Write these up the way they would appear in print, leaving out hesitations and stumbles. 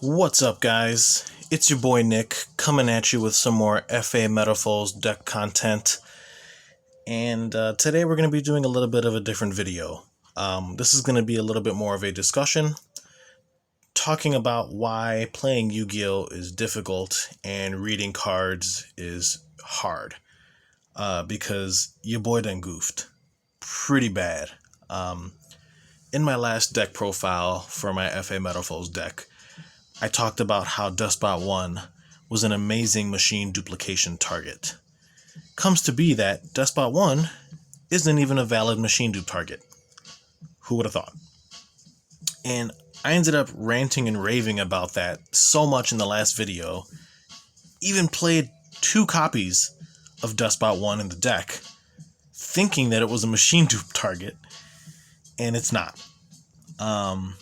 What's up, guys? It's your boy Nick coming at you with some more FA Metaphors deck content. And today we're going to be doing a little bit of a different video. This is going to be a little bit more of a discussion talking about why playing Yu-Gi-Oh! Is difficult and reading cards is hard. Because your boy done goofed pretty bad. In my last deck profile for my FA Metaphors deck, I talked about how Deskbot 1 was an amazing machine duplication target. Comes to be that Deskbot 1 isn't even a valid machine dupe target. Who would have thought? And I ended up ranting and raving about that so much in the last video, even played 2 copies of Deskbot 1 in the deck, thinking that it was a machine dupe target, and it's not. And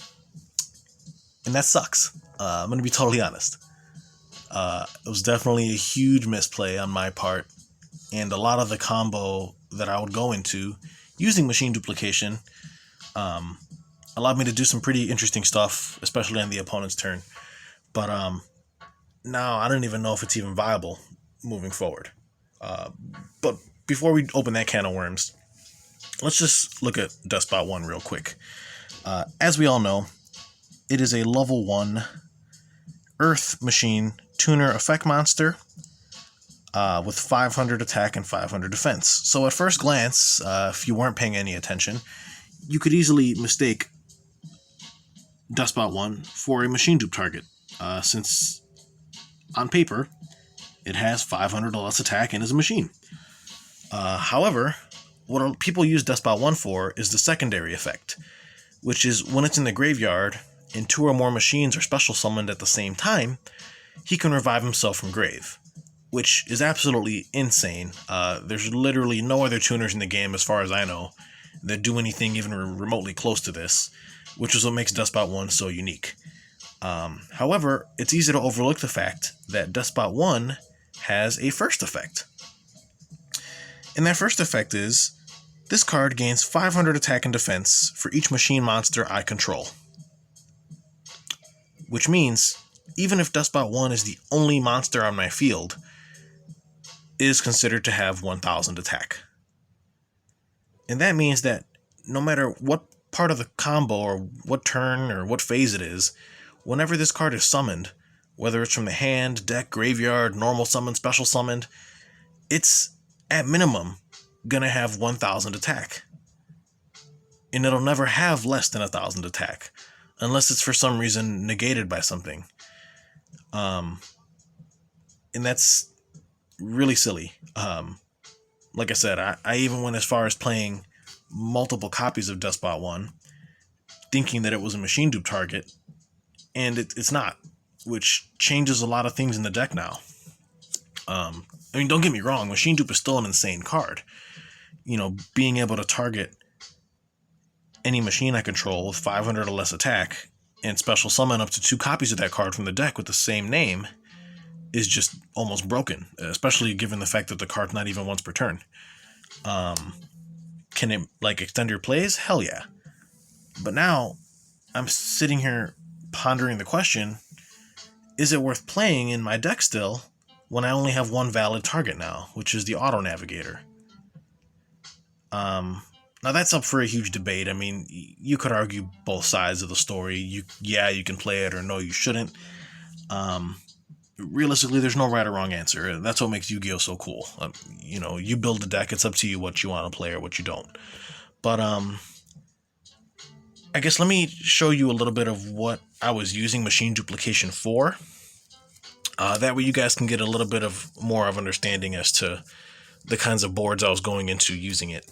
that sucks. I'm going to be totally honest. It was definitely a huge misplay on my part, and a lot of the combo that I would go into using machine duplication allowed me to do some pretty interesting stuff, especially on the opponent's turn. But now I don't even know if it's even viable moving forward. But before we open that can of worms, let's just look at Deskbot 1 real quick. As we all know, it is a level 1 Earth Machine Tuner Effect Monster with 500 attack and 500 defense. So at first glance, if you weren't paying any attention, you could easily mistake Deskbot 1 for a machine dupe target, since on paper it has 500 or less attack and is a machine. However, what people use Deskbot 1 for is the secondary effect, which is when it's in the graveyard and 2 or more machines are special summoned at the same time, he can revive himself from grave, which is absolutely insane. There's literally no other tuners in the game, as far as I know, that do anything even remotely close to this, which is what makes Deskbot 1 so unique. However, it's easy to overlook the fact that Deskbot 1 has a first effect. And that first effect is, this card gains 500 attack and defense for each machine monster I control. Which means, even if Deskbot 1 is the only monster on my field, it is considered to have 1000 attack. And that means that no matter what part of the combo or what turn or what phase it is, whenever this card is summoned, whether it's from the hand, deck, graveyard, normal summon, special summoned, it's at minimum gonna have 1000 attack. And it'll never have less than 1000 attack, unless it's for some reason negated by something. And that's really silly. Like I said, I even went as far as playing multiple copies of Deskbot 1, thinking that it was a machine dupe target, and it's not, which changes a lot of things in the deck now. I mean, don't get me wrong, machine dupe is still an insane card. You know, being able to target any machine I control with 500 or less attack and special summon up to 2 copies of that card from the deck with the same name is just almost broken, especially given the fact that the card's not even once per turn. Can it, like, extend your plays? Hell yeah. But now, I'm sitting here pondering the question, is it worth playing in my deck still when I only have one valid target now, which is the Auto Navigator? Now that's up for a huge debate. I mean, you could argue both sides of the story. You can play it, or no, you shouldn't. Realistically, there's no right or wrong answer. That's what makes Yu-Gi-Oh! So cool. You know, you build a deck, it's up to you what you want to play or what you don't. But, I guess let me show you a little bit of what I was using machine duplication for. That way you guys can get a little bit of more of understanding as to the kinds of boards I was going into using it.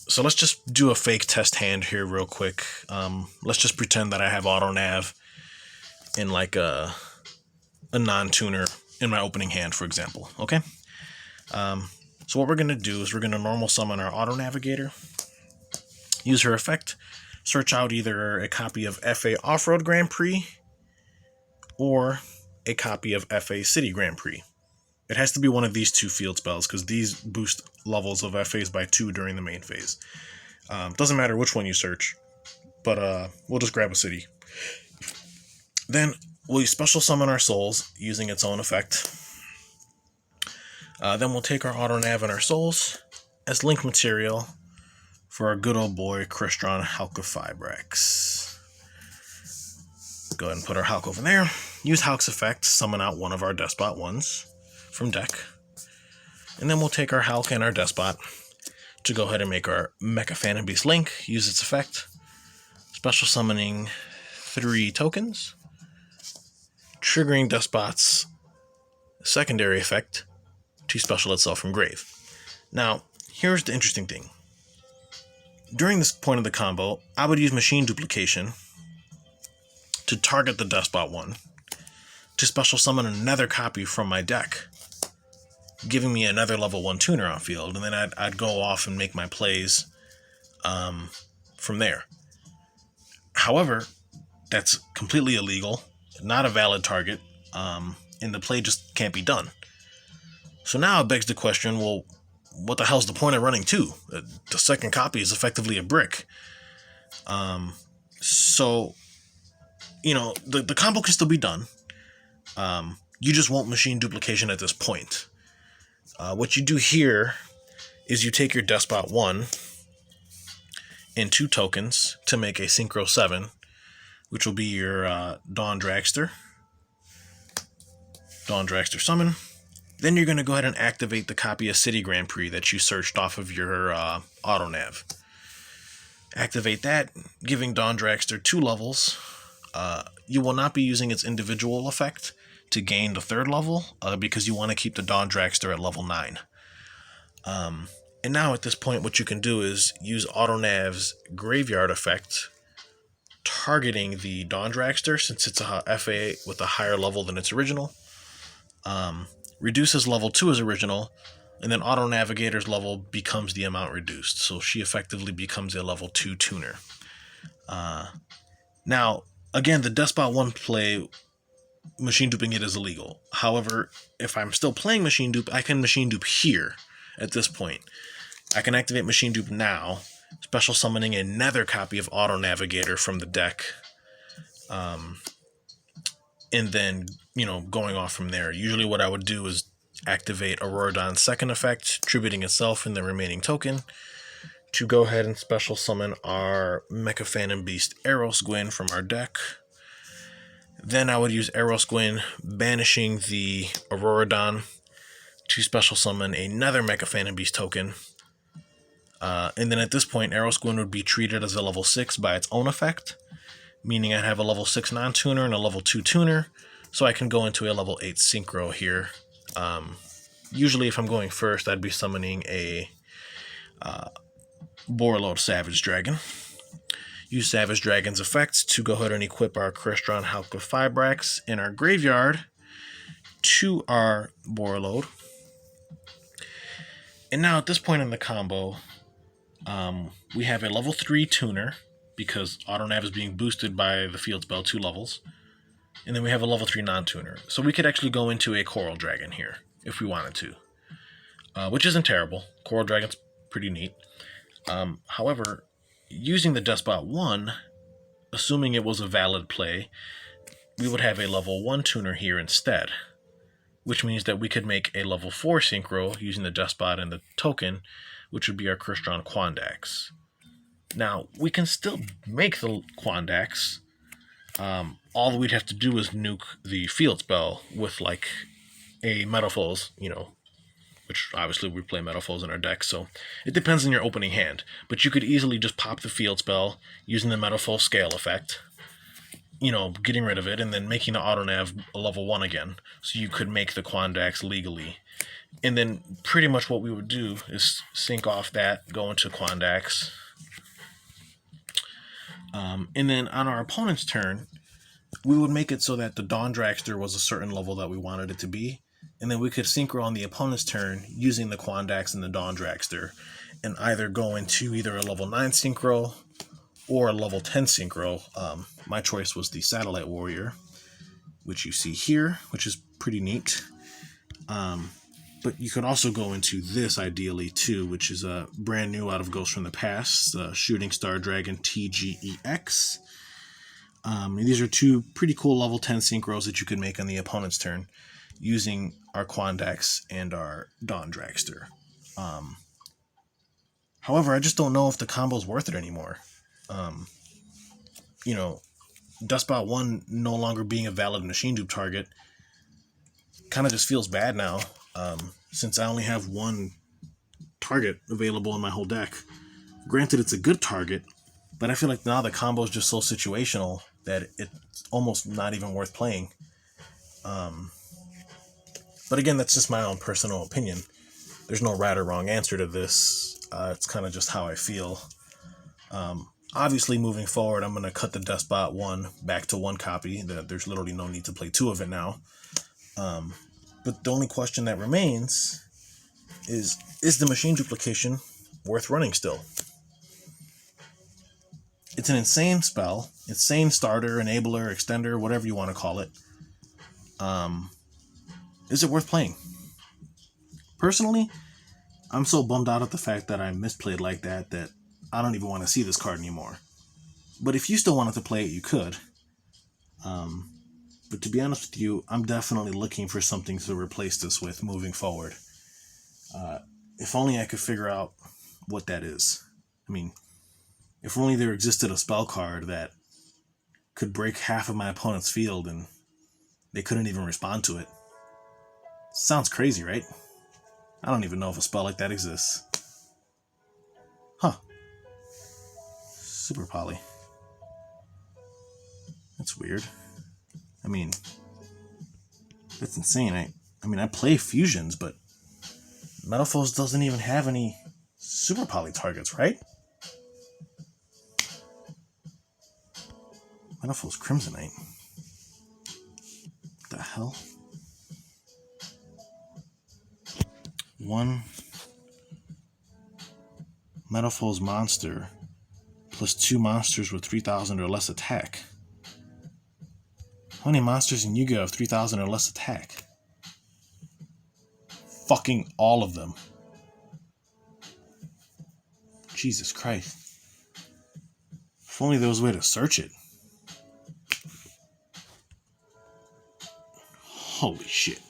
So let's just do a fake test hand here real quick. Let's just pretend that I have auto nav in like a non-tuner in my opening hand, for example. Okay. So what we're going to do is we're going to normal summon our Auto Navigator, use her effect, search out either a copy of FA Off-Road Grand Prix or a copy of FA City Grand Prix. It has to be one of these 2 field spells, because these boost levels of FAs by 2 during the main phase. Doesn't matter which one you search, but we'll just grab a city. Then we'll special summon our souls using its own effect. Then we'll take our auto nav and our souls as link material for our good old boy Crystron Halqifibrax. Go ahead and put our Hulk over there. Use Hulk's effect, summon out one of our Deskbot ones from deck. And then we'll take our Hulk and our Deskbot to go ahead and make our Mecha Phantom Beast link. Use its effect, special summoning 3 tokens, triggering Deskbot's secondary effect to special itself from grave. Now, here's the interesting thing. During this point of the combo, I would use Machine Duplication to target the Deskbot one, to special summon another copy from my deck, giving me another level 1 tuner on field, and then I'd go off and make my plays from there. However, that's completely illegal, not a valid target, and the play just can't be done. So now it begs the question, well, what the hell's the point of running 2? The second copy is effectively a brick. So, you know, the combo can still be done. You just won't Machine Duplication at this point. What you do here is you take your Deskbot 1 and 2 tokens to make a Synchro 7, which will be your Dawn Dragster summon. Then you're going to go ahead and activate the copy of City Grand Prix that you searched off of your auto nav. Activate that, giving Dawn Dragster 2 levels. You will not be using its individual effect to gain the 3rd level, because you want to keep the Dawn Dragster at level 9. And now at this point, what you can do is use AutoNav's Graveyard effect, targeting the Dawn Dragster, since it's a FA with a higher level than its original. Reduces level 2 as original, and then Auto Navigator's level becomes the amount reduced, so she effectively becomes a level 2 tuner. Now, again, the Deskbot 1 play, Machine Duping it is illegal. However, if I'm still playing Machine Dupe, I can Machine Dupe here at this point. I can activate Machine Dupe now, special summoning another copy of Auto Navigator from the deck, and then, you know, going off from there. Usually what I would do is activate Auroradon's second effect, tributing itself and the remaining token, to go ahead and special summon our Mecha Phantom Beast Aerosguin from our deck. Then I would use Aerosguin, banishing the Auroradon, to special summon another Mecha Phantom Beast token. And then at this point, Aerosguin would be treated as a level 6 by its own effect, meaning I have a level 6 non-tuner and a level 2 tuner, so I can go into a level 8 synchro here. Usually if I'm going first, I'd be summoning a Borreload Savage Dragon. Use Savage Dragon's effects to go ahead and equip our Crystron Halqifibrax in our graveyard to our Borreload. And now at this point in the combo, we have a level 3 tuner, because AutoNav is being boosted by the field spell 2 levels. And then we have a level 3 non-tuner. So we could actually go into a Coral Dragon here, if we wanted to. Which isn't terrible. Coral Dragon's pretty neat. However, using the Deskbot 1, assuming it was a valid play, we would have a level 1 tuner here instead. Which means that we could make a level 4 synchro using the Deskbot and the token, which would be our Crystron Quandax. Now, we can still make the Quandax. All we'd have to do is nuke the field spell with, like, a Metalfoes, you know, which obviously we play Metalfoes in our deck, so it depends on your opening hand. But you could easily just pop the field spell using the Metalfoes scale effect, you know, getting rid of it, and then making the AutoNav a level 1 again, so you could make the Quandax legally. And then pretty much what we would do is sync off that, go into Quandax. And then on our opponent's turn, we would make it so that the Dawn Dragster was a certain level that we wanted it to be, and then we could synchro on the opponent's turn using the Quandax and the Dawn Dragster, and either go into either a level 9 synchro or a level 10 synchro. My choice was the Satellite Warrior, which you see here, which is pretty neat. But you could also go into this ideally too, which is a brand new out of Ghosts from the Past, the Shooting Star Dragon TGEX. These are two pretty cool level 10 synchros that you can make on the opponent's turn using our Quandax and our Dawn Dragster. However, I just don't know if the combo's worth it anymore. You know, Deskbot 1 no longer being a valid machine dupe target kind of just feels bad now, since I only have one target available in my whole deck. Granted, it's a good target, but I feel like now the combo is just so situational that it's almost not even worth playing. But again, that's just my own personal opinion. There's no right or wrong answer to this. It's kind of just how I feel. Obviously, moving forward, I'm going to cut the Deskbot 1 back to 1 copy. There's literally no need to play 2 of it now. But the only question that remains is the machine duplication worth running still? It's an insane spell, insane starter, enabler, extender, whatever you want to call it. Is it worth playing? Personally, I'm so bummed out at the fact that I misplayed like that I don't even want to see this card anymore. But if you still wanted to play it, you could. But to be honest with you, I'm definitely looking for something to replace this with moving forward. If only I could figure out what that is. I mean, if only there existed a spell card that could break half of my opponent's field and they couldn't even respond to it. Sounds crazy, right? I don't even know if a spell like that exists. Huh. Super Poly. That's weird. I mean, that's insane. I play fusions, but Metalfoes doesn't even have any Super Poly targets, right? Metalfoes Crimsonite. What the hell? 1 Metalfoes monster plus 2 monsters with 3,000 or less attack. How many monsters in Yu-Gi-Oh! Have 3,000 or less attack? Fucking all of them. Jesus Christ. If only there was a way to search it. Holy shit.